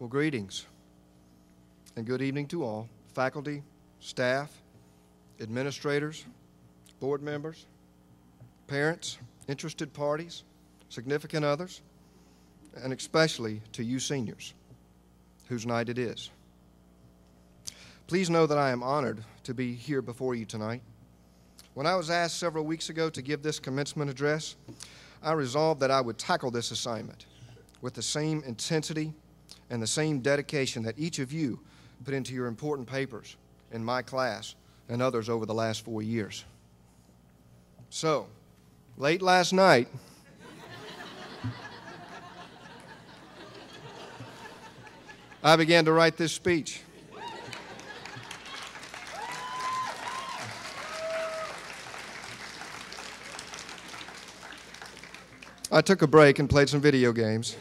Well, greetings and good evening to all, faculty, staff, administrators, board members, parents, interested parties, significant others, and especially to you seniors, whose night it is. Please know that I am honored to be here before you tonight. When I was asked several weeks ago to give this commencement address, I resolved that I would tackle this assignment with the same intensity and the same dedication that each of you put into your important papers in my class and others over the last 4 years. So, late last night, I began to write this speech. I took a break and played some video games.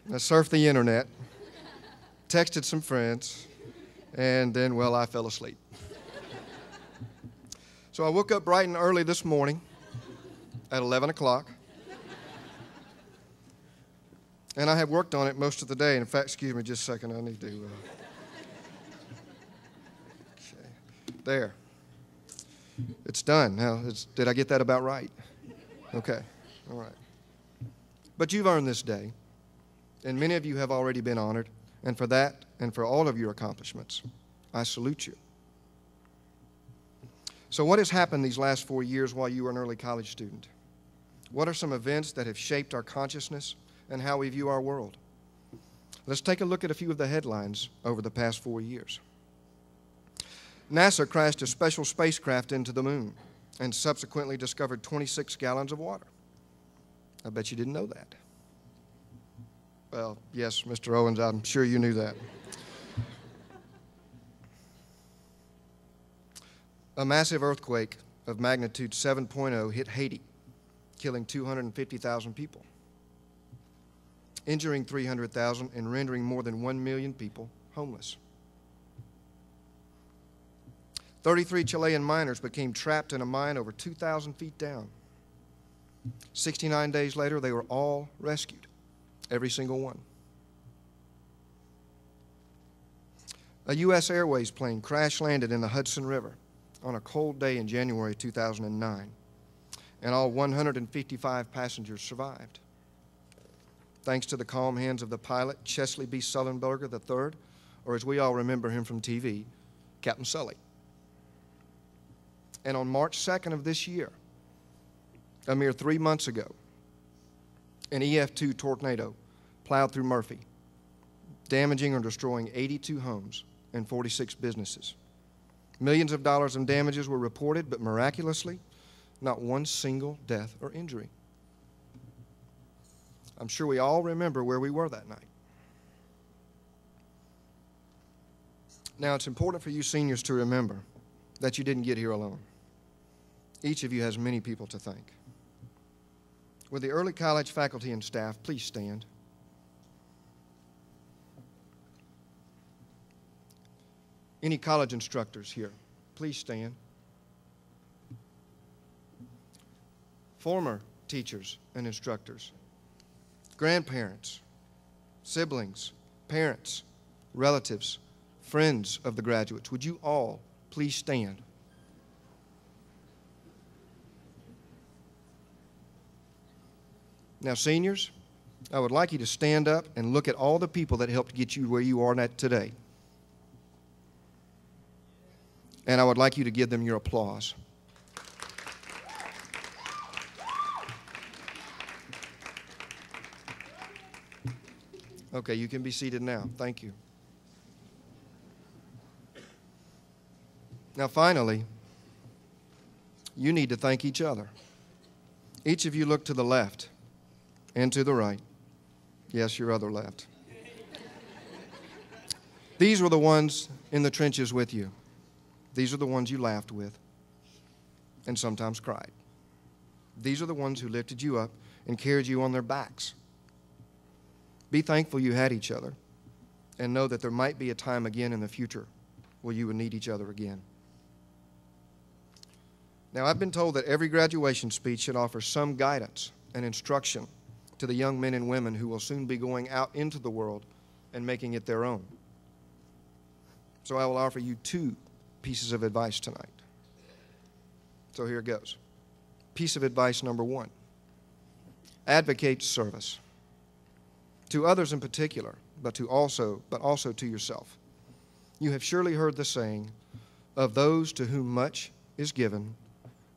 I surfed the internet, texted some friends, and then, well, I fell asleep. So I woke up bright and early this morning at 11 o'clock, and I have worked on it most of the day. In fact, excuse me just a second, I need to... Okay. There. It's done. Now, did I get that about right? Okay, all right. But you've earned this day, and many of you have already been honored, and for that and for all of your accomplishments, I salute you. So what has happened these last 4 years while you were an early college student? What are some events that have shaped our consciousness and how we view our world? Let's take a look at a few of the headlines over the past 4 years. NASA crashed a special spacecraft into the moon and subsequently discovered 26 gallons of water. I bet you didn't know that. Well, yes, Mr. Owens, I'm sure you knew that. A massive earthquake of magnitude 7.0 hit Haiti, killing 250,000 people, injuring 300,000 and rendering more than 1 million people homeless. 33 Chilean miners became trapped in a mine over 2,000 feet down. 69 days later, they were all rescued, every single one. A U.S. Airways plane crash-landed in the Hudson River on a cold day in January 2009, and all 155 passengers survived. Thanks to the calm hands of the pilot, Chesley B. Sullenberger III, or as we all remember him from TV, Captain Sully. And on March 2nd of this year, a mere 3 months ago, an EF2 tornado plowed through Murphy, damaging or destroying 82 homes and 46 businesses. Millions of dollars in damages were reported, but miraculously, not one single death or injury. I'm sure we all remember where we were that night. Now, it's important for you seniors to remember that you didn't get here alone. Each of you has many people to thank. Will the early college faculty and staff please stand? Any college instructors here, please stand. Former teachers and instructors, grandparents, siblings, parents, relatives, friends of the graduates, would you all please stand? Now, seniors, I would like you to stand up and look at all the people that helped get you where you are today. And I would like you to give them your applause. Okay, you can be seated now. Thank you. Now, finally, you need to thank each other. Each of you look to the left and to the right. Yes, your other left. These were the ones in the trenches with you. These are the ones you laughed with and sometimes cried. These are the ones who lifted you up and carried you on their backs. Be thankful you had each other and know that there might be a time again in the future where you would need each other again. Now, I've been told that every graduation speech should offer some guidance and instruction to the young men and women who will soon be going out into the world and making it their own. So I will offer you 2 pieces of advice tonight. So here it goes. Piece of advice number 1. Advocate service. To others in particular, but also to yourself. You have surely heard the saying, of those to whom much is given,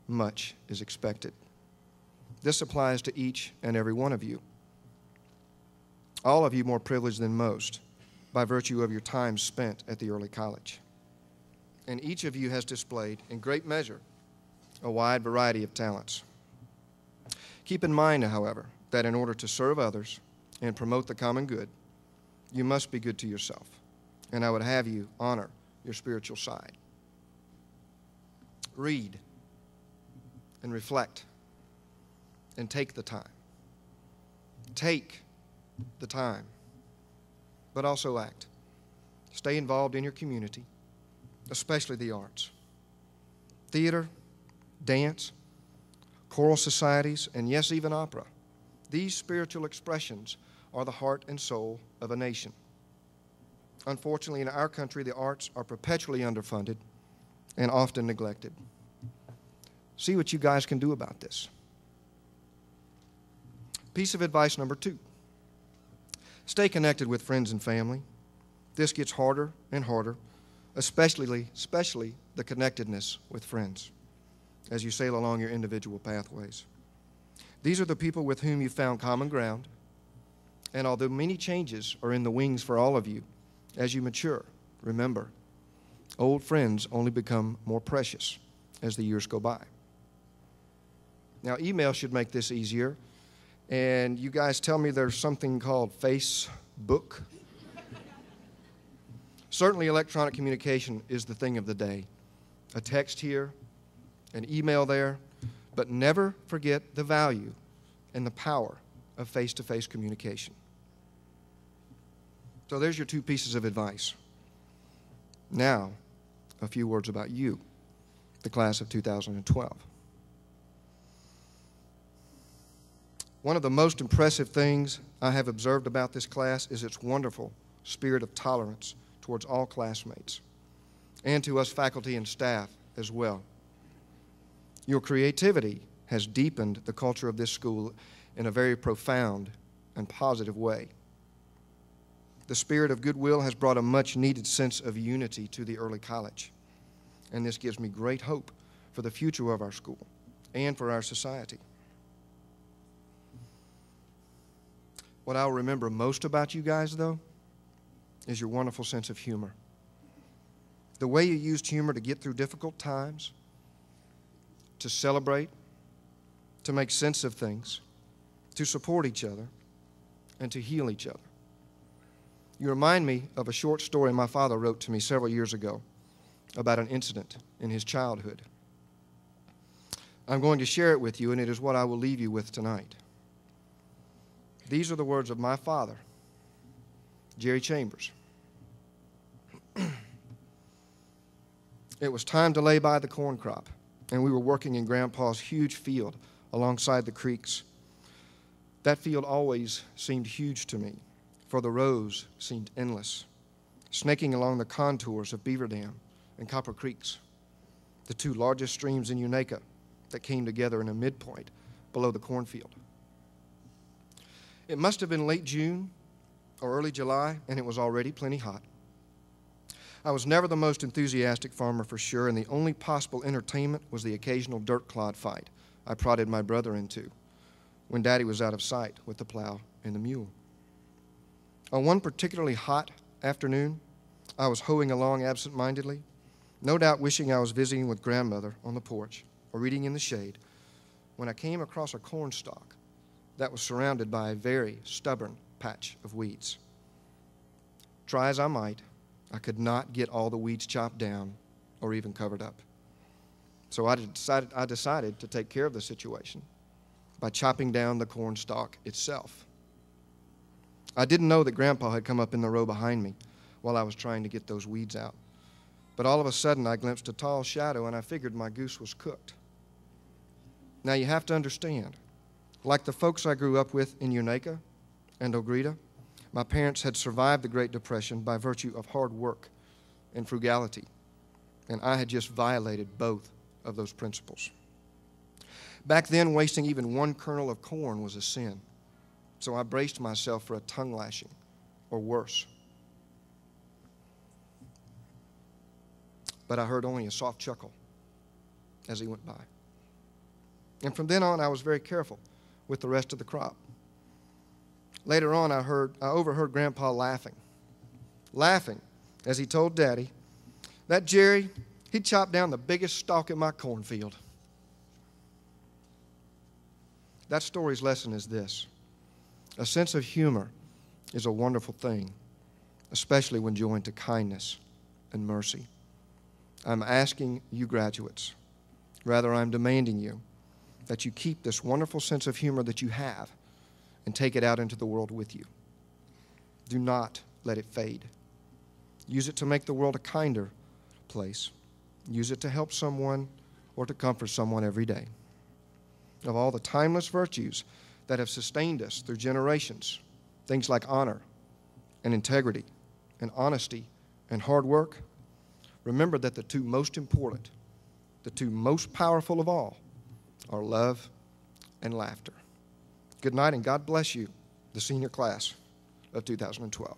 much is expected. This applies to each and every one of you. All of you more privileged than most by virtue of your time spent at the early college. And each of you has displayed, in great measure, a wide variety of talents. Keep in mind, however, that in order to serve others and promote the common good, you must be good to yourself, and I would have you honor your spiritual side. Read and reflect and take the time. Take the time, but also act. Stay involved in your community, especially the arts. Theater, dance, choral societies, and yes, even opera. These spiritual expressions are the heart and soul of a nation. Unfortunately, in our country, the arts are perpetually underfunded and often neglected. See what you guys can do about this. Piece of advice number 2. Stay connected with friends and family. This gets harder and harder, especially the connectedness with friends as you sail along your individual pathways. These are the people with whom you found common ground, and although many changes are in the wings for all of you, as you mature, remember, old friends only become more precious as the years go by. Now, email should make this easier, and you guys tell me there's something called Facebook. Certainly, electronic communication is the thing of the day. A text here, an email there, but never forget the value and the power of face-to-face communication. So there's your 2 pieces of advice. Now, a few words about you, the class of 2012. One of the most impressive things I have observed about this class is its wonderful spirit of tolerance towards all classmates, and to us faculty and staff as well. Your creativity has deepened the culture of this school in a very profound and positive way. The spirit of goodwill has brought a much-needed sense of unity to the early college, and this gives me great hope for the future of our school and for our society. What I'll remember most about you guys, though, is your wonderful sense of humor. The way you used humor to get through difficult times, to celebrate, to make sense of things, to support each other, and to heal each other. You remind me of a short story my father wrote to me several years ago about an incident in his childhood. I'm going to share it with you, and it is what I will leave you with tonight. These are the words of my father, Jerry Chambers. It was time to lay by the corn crop, and we were working in Grandpa's huge field alongside the creeks. That field always seemed huge to me, for the rows seemed endless, snaking along the contours of Beaver Dam and Copper Creeks, the 2 largest streams in Unaka that came together in a midpoint below the cornfield. It must have been late June or early July, and it was already plenty hot. I was never the most enthusiastic farmer for sure, and the only possible entertainment was the occasional dirt clod fight I prodded my brother into when Daddy was out of sight with the plow and the mule. On one particularly hot afternoon, I was hoeing along absent-mindedly, no doubt wishing I was visiting with Grandmother on the porch or reading in the shade, when I came across a corn stalk that was surrounded by a very stubborn patch of weeds. Try as I might, I could not get all the weeds chopped down or even covered up. So I decided to take care of the situation by chopping down the corn stalk itself. I didn't know that Grandpa had come up in the row behind me while I was trying to get those weeds out. But all of a sudden, I glimpsed a tall shadow, and I figured my goose was cooked. Now, you have to understand, Like the folks I grew up with in Unaka and Ogreta, my parents had survived the Great Depression by virtue of hard work and frugality, and I had just violated both of those principles. Back then, wasting even one kernel of corn was a sin, so I braced myself for a tongue lashing or worse. But I heard only a soft chuckle as he went by. And from then on, I was very careful with the rest of the crop. Later on, I overheard Grandpa laughing as he told Daddy that Jerry, he'd chopped down the biggest stalk in my cornfield. That story's lesson is this: a sense of humor is a wonderful thing, especially when joined to kindness and mercy. I'm asking you graduates, rather I'm demanding you, that you keep this wonderful sense of humor that you have and take it out into the world with you. Do not let it fade. Use it to make the world a kinder place. Use it to help someone or to comfort someone every day. Of all the timeless virtues that have sustained us through generations, things like honor and integrity and honesty and hard work, remember that the two most important, the two most powerful of all, are love and laughter. Good night, and God bless you, the senior class of 2012.